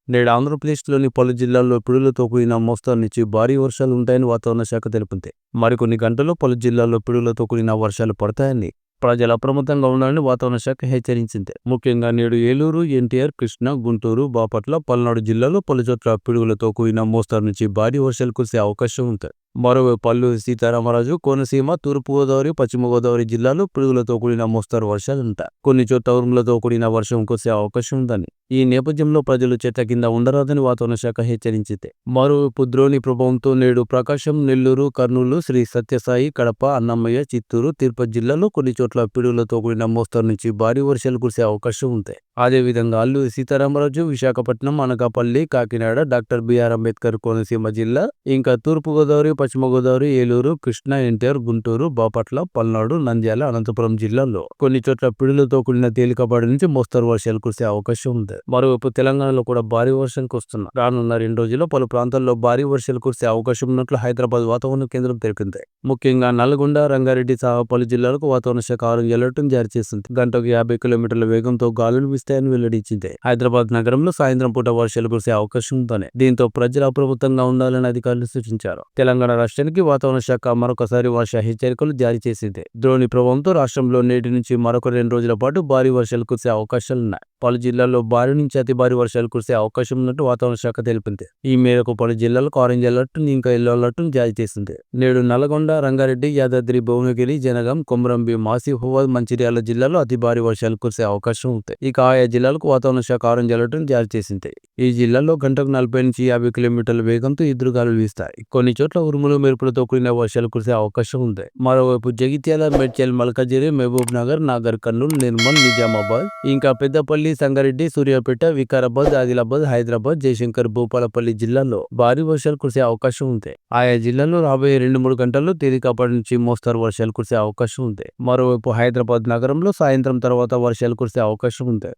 నేడు ఆంధ్రప్రదేశ్లోని పలు జిల్లాల్లో పిడుగులతో కూడిన మోస్తరు నుంచి భారీ వర్షాలు ఉంటాయని వాతావరణ శాఖ తెలిపింది. మరికొన్ని గంటల్లో పలు జిల్లాల్లో పిడుగులతో కూడిన వర్షాలు పడతాయని, ప్రజలు అప్రమత్తంగా ఉండాలని వాతావరణ శాఖ హెచ్చరించింది. ముఖ్యంగా నేడు ఏలూరు, ఎన్టీఆర్, కృష్ణా, గుంటూరు, బాపట్ల, పల్నాడు జిల్లాలో పలుచోట్ల పిడుగులతో కూడిన మోస్తరు నుంచి భారీ వర్షాలు కురిసే అవకాశం ఉంది. మరోవైపు అల్లూరి సీతారామరాజు, కోనసీమ, తూర్పుగోదావరి, పశ్చిమ గోదావరి జిల్లాలో పిడుగులతో కూడిన మోస్తరు వర్షాలుంటాయి. కొన్ని చోట్ల ఉరుములతో కూడిన వర్షం కురిసే అవకాశం ఉందని, ఈ నేపథ్యంలో ప్రజలు చెట్ల కింద ఉండరాదని వాతావరణ శాఖ హెచ్చరించింది. మరోవైపు ద్రోణి ప్రభావంతో నేడు ప్రకాశం, నెల్లూరు, కర్నూలు, శ్రీ సత్యసాయి, కడప, అన్నమయ్య, చిత్తూరు, తిరుపతి జిల్లాలో కొన్ని చోట్ల పిడుగులతో కూడిన మోస్తరు నుంచి భారీ వర్షాలు కురిసే అవకాశం ఉంది. అదేవిధంగా అల్లూరి సీతారామరాజు, విశాఖపట్నం, అనకాపల్లి, కాకినాడ, డాక్టర్ బిఆర్ అంబేద్కర్ కోనసీమ జిల్లా, ఇంకా తూర్పుగోదావరి, పశ్చిమ గోదావరి, ఏలూరు, కృష్ణా, ఎన్టీఆర్, గుంటూరు, బాపట్ల, పల్నాడు, నంద్యాల, అనంతపురం జిల్లాల్లో కొన్ని చోట్ల పిడుగులతో కూడిన తేలికపాటి నుంచి మోస్తరు వర్షాలు కురిసే అవకాశం ఉంది. మరోవైపు తెలంగాణలో కూడా భారీ వర్షం కురుస్తుంది. రానున్న 2 రోజుల్లో పలు ప్రాంతాల్లో భారీ వర్షాలు కురిసే అవకాశం ఉన్నట్లు హైదరాబాద్ వాతావరణ కేంద్రం తెలిపింది. ముఖ్యంగా నల్గొండ, రంగారెడ్డి సహా పలు జిల్లాలకు వాతావరణ శాఖ ఆరెంజ్ అలర్ట్ జారీ చేసింది. గంటకు 50 కిలోమీటర్ల వేగంతో గాలులు వీస్తాయని వెల్లడించింది. హైదరాబాద్ నగరంలో సాయంత్రం పూట వర్షాలు కురిసే అవకాశం ఉందని, దీంతో ప్రజలు అప్రమత్తంగా ఉండాలని అధికారులు సూచించారు. తెలంగాణ రాష్ట్రానికి వాతావరణ శాఖ మరొకసారి వర్ష హెచ్చరికలు జారీ చేసింది. ద్రోణి ప్రభావంతో రాష్ట్రంలో నేటి నుంచి మరొక 2 రోజుల పాటు భారీ వర్షాలు కురిసే అవకాశాలున్నాయి. పలు జిల్లాల్లో భారీ నుంచి అతి భారీ వర్షాలు కురిసే అవకాశం ఉన్నట్టు వాతావరణ శాఖ తెలిపింది. ఈ మేరకు పలు జిల్లాలకు ఆరెంజ్ అలర్ట్, ఇంకా ఎల్లో అలర్ట్ జారీ చేసింది. నేడు నల్గొండ, రంగారెడ్డి, యాదాద్రి, భువనగిరి, జనగాం, కొమరంభీం, ఆసిఫాబాద్, మంచిర్యాల జిల్లాలో అతి భారీ వర్షాలు కురిసే అవకాశం ఉంది. ఇక ఆయా జిల్లాలకు వాతావరణ శాఖ ఆరెంజ్ అలర్ట్ జారీ చేసింది. ఈ జిల్లాల్లో గంటకు 40 నుంచి 50 కిలోమీటర్ల వేగంతో ఎదురుగాలులు వీస్తాయి. కొన్ని చోట్ల ఉరుములు, మెరుపులతో కూడిన వర్షాలు కురిసే అవకాశం ఉంది. మరోవైపు జగిత్యాల, మేడ్చల్, మల్కాజిగిరి, మహబూబ్ నగర్, నాగర్ కర్నూల్, నిర్మల్, నిజామాబాద్, ఇంకా పెద్దపల్లి, సంగారెడ్డి, సూర్యాపేట, వికారాబాద్, ఆదిలాబాద్, హైదరాబాద్, జయశంకర్, భూపాలపల్లి జిల్లాల్లో భారీ వర్షాలు కురిసే అవకాశం ఉంది. ఆయా జిల్లాల్లో రాబోయే 2-3 గంటల్లో తేలికపాటి నుంచి మోస్తరు వర్షాలు కురిసే అవకాశం ఉంది. మరోవైపు హైదరాబాద్ నగరంలో సాయంత్రం తర్వాత వర్షాలు కురిసే అవకాశం ఉంది.